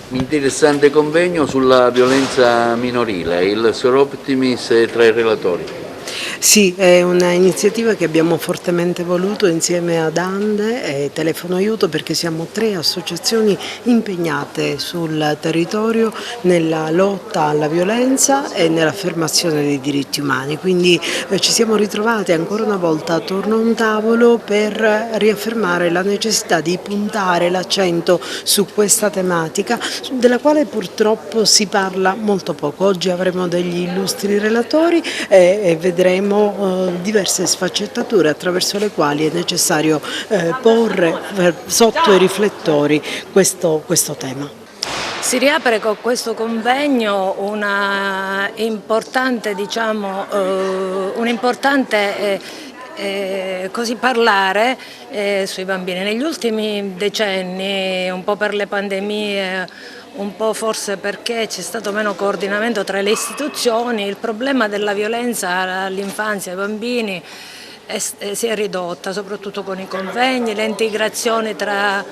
Interessante convegno sulla violenza minorile, il Sor Optimis è tra i relatori. Sì, è un'iniziativa che abbiamo fortemente voluto insieme ad Ande e Telefono Aiuto, perché siamo 3 associazioni impegnate sul territorio nella lotta alla violenza e nell'affermazione dei diritti umani. Quindi ci siamo ritrovate ancora una volta attorno a un tavolo per riaffermare la necessità di puntare l'accento su questa tematica, della quale purtroppo si parla molto poco. Oggi avremo degli illustri relatori e vedremo diverse sfaccettature attraverso le quali è necessario porre sotto i riflettori questo tema. Si riapre con questo convegno un importante così parlare sui bambini. Negli ultimi decenni, un po' per le pandemie, un po' forse perché c'è stato meno coordinamento tra le istituzioni, il problema della violenza all'infanzia, ai bambini si è ridotta, soprattutto con i convegni, le integrazioni tra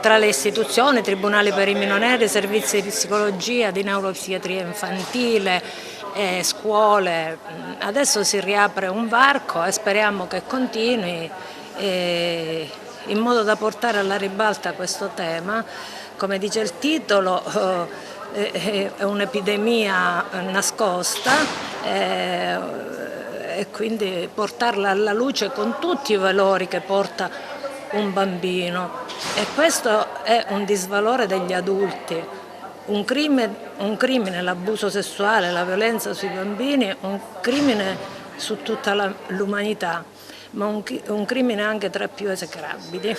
le istituzioni, tribunali per i minorenni, servizi di psicologia, di neuropsichiatria infantile, scuole. Adesso si riapre un varco e speriamo che continui in modo da portare alla ribalta questo tema. Come dice il titolo, è un'epidemia nascosta e quindi portarla alla luce con tutti i valori che porta un bambino. E questo è un disvalore degli adulti. Un crimine, l'abuso sessuale, la violenza sui bambini, un crimine su tutta l'umanità, ma un crimine anche tra i più esecrabili.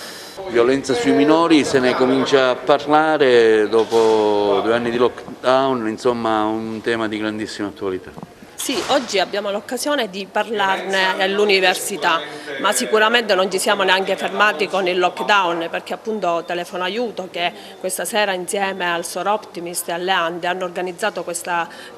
Violenza sui minori, se ne comincia a parlare dopo 2 anni di lockdown, insomma un tema di grandissima attualità. Sì, oggi abbiamo l'occasione di parlarne all'università, ma sicuramente non ci siamo neanche fermati con il lockdown, perché appunto Telefono Aiuto, che questa sera insieme al Sor Optimist e alle Ande hanno organizzato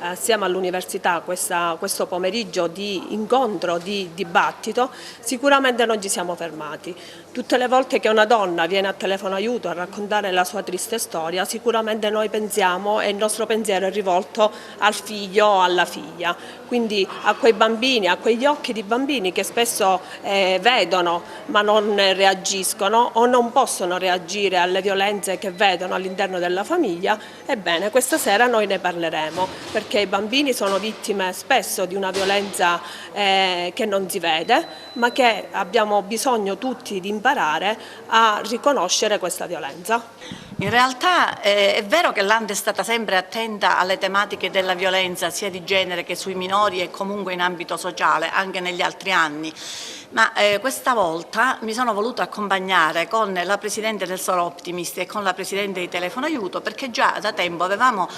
assieme all'università questo pomeriggio di incontro, di dibattito, sicuramente non ci siamo fermati. Tutte le volte che una donna viene a Telefono Aiuto a raccontare la sua triste storia, sicuramente noi pensiamo e il nostro pensiero è rivolto al figlio o alla figlia. Quindi a quei bambini, a quegli occhi di bambini che spesso vedono ma non reagiscono o non possono reagire alle violenze che vedono all'interno della famiglia, ebbene questa sera noi ne parleremo, perché i bambini sono vittime spesso di una violenza che non si vede, ma che abbiamo bisogno tutti di imparare a riconoscere questa violenza. In realtà è vero che l'Ande è stata sempre attenta alle tematiche della violenza sia di genere che sui minori e comunque in ambito sociale, anche negli altri anni. Ma questa volta mi sono voluta accompagnare con la Presidente del Sor Optimist e con la Presidente di Telefono Aiuto, perché già da tempo avevamo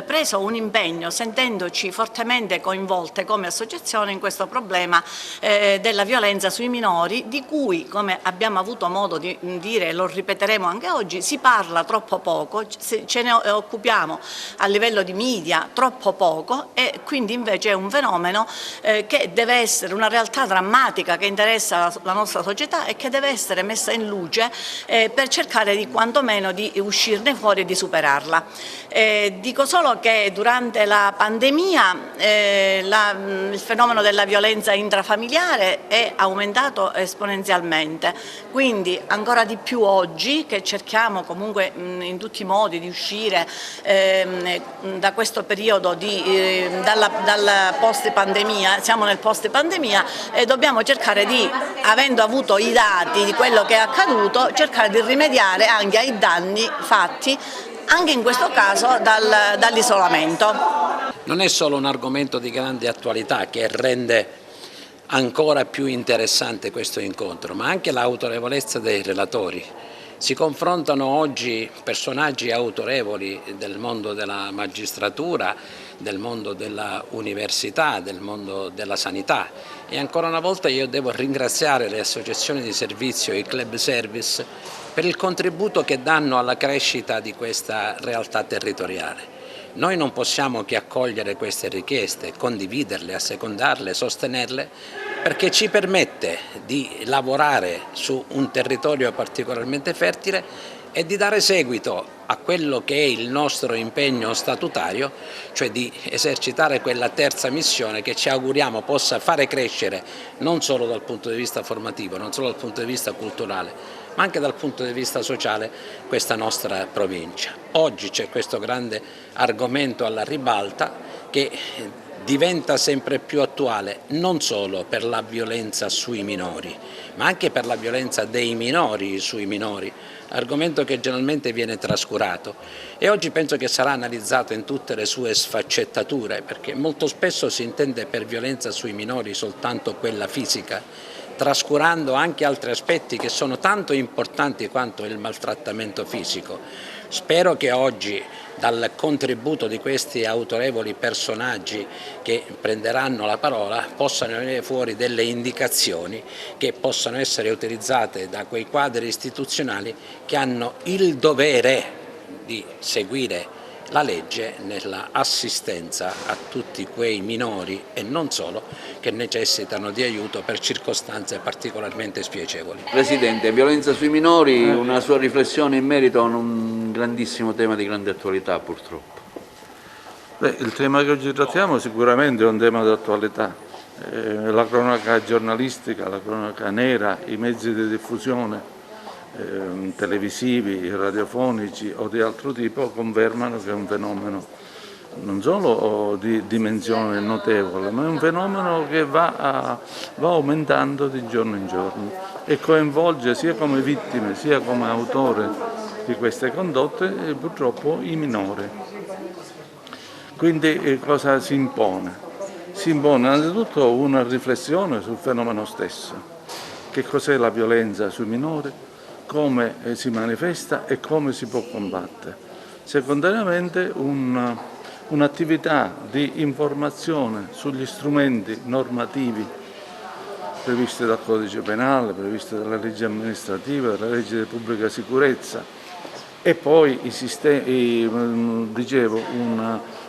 preso un impegno, sentendoci fortemente coinvolte come associazione in questo problema della violenza sui minori, di cui, come abbiamo avuto modo di dire e lo ripeteremo anche oggi, si parla troppo poco, ce ne occupiamo a livello di media troppo poco, e quindi invece è un fenomeno che deve essere una realtà drammatica che interessa la nostra società e che deve essere messa in luce per cercare di quantomeno di uscirne fuori e di superarla. Dico solo che durante la pandemia il fenomeno della violenza intrafamiliare è aumentato esponenzialmente, quindi ancora di più oggi che cerchiamo comunque in tutti i modi di uscire da questo periodo dalla post pandemia, siamo nel post pandemia e dobbiamo cercare di, avendo avuto i dati di quello che è accaduto, cercare di rimediare anche ai danni fatti anche in questo caso dall'isolamento. Non è solo un argomento di grande attualità che rende ancora più interessante questo incontro, ma anche l'autorevolezza dei relatori. Si confrontano oggi personaggi autorevoli del mondo della magistratura, del mondo dell'università, del mondo della sanità, e ancora una volta io devo ringraziare le associazioni di servizio e i club service per il contributo che danno alla crescita di questa realtà territoriale. Noi non possiamo che accogliere queste richieste, condividerle, assecondarle, sostenerle, perché ci permette di lavorare su un territorio particolarmente fertile e di dare seguito a quello che è il nostro impegno statutario, cioè di esercitare quella terza missione che ci auguriamo possa fare crescere non solo dal punto di vista formativo, non solo dal punto di vista culturale, ma anche dal punto di vista sociale questa nostra provincia. Oggi c'è questo grande argomento alla ribalta che diventa sempre più attuale non solo per la violenza sui minori, ma anche per la violenza dei minori sui minori, argomento che generalmente viene trascurato e oggi penso che sarà analizzato in tutte le sue sfaccettature, perché molto spesso si intende per violenza sui minori soltanto quella fisica, trascurando anche altri aspetti che sono tanto importanti quanto il maltrattamento fisico. Spero che oggi dal contributo di questi autorevoli personaggi che prenderanno la parola possano venire fuori delle indicazioni che possano essere utilizzate da quei quadri istituzionali che hanno il dovere di seguire la legge nella assistenza a tutti quei minori e non solo che necessitano di aiuto per circostanze particolarmente spiacevoli. Presidente, violenza sui minori, una sua riflessione in merito a un grandissimo tema di grande attualità purtroppo. Beh, il tema che oggi trattiamo sicuramente è un tema di attualità. La cronaca giornalistica, la cronaca nera, i mezzi di diffusione televisivi, radiofonici o di altro tipo confermano che è un fenomeno non solo di dimensione notevole, ma è un fenomeno che va aumentando di giorno in giorno e coinvolge sia come vittime sia come autore di queste condotte purtroppo i minori. Quindi cosa si impone? Si impone innanzitutto una riflessione sul fenomeno stesso. Che cos'è la violenza sui minori? Come si manifesta e come si può combattere. Secondariamente un'attività di informazione sugli strumenti normativi previsti dal Codice Penale, previsti dalla legge amministrativa, dalla legge di pubblica sicurezza e poi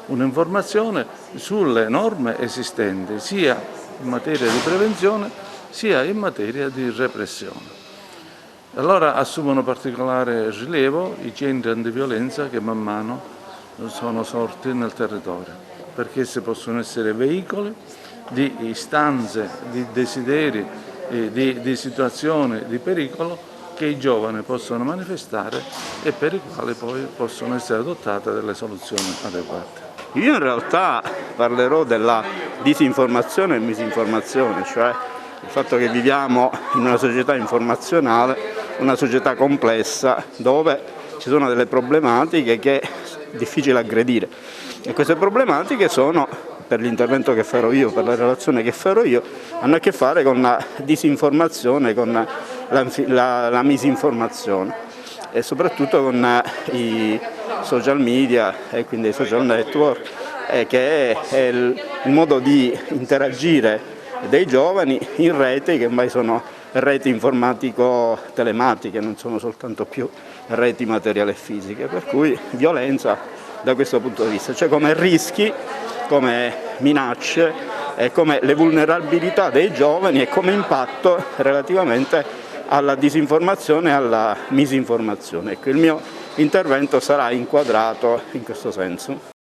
un'informazione sulle norme esistenti sia in materia di prevenzione sia in materia di repressione. Allora assumono particolare rilievo i centri antiviolenza che man mano sono sorti nel territorio, perché essi possono essere veicoli di istanze, di desideri, di situazioni di pericolo che i giovani possono manifestare e per i quali poi possono essere adottate delle soluzioni adeguate. Io in realtà parlerò della disinformazione e misinformazione, cioè il fatto che viviamo in una società informazionale, una società complessa dove ci sono delle problematiche che è difficile aggredire e queste problematiche sono, per l'intervento che farò io, per la relazione che farò io, hanno a che fare con la disinformazione, con la misinformazione e soprattutto con i social media e quindi i social network che è il modo di interagire dei giovani in rete che ormai sono reti informatico-telematiche, non sono soltanto più reti materiali e fisiche, per cui violenza da questo punto di vista, cioè come rischi, come minacce, come le vulnerabilità dei giovani e come impatto relativamente alla disinformazione e alla misinformazione. Ecco, il mio intervento sarà inquadrato in questo senso.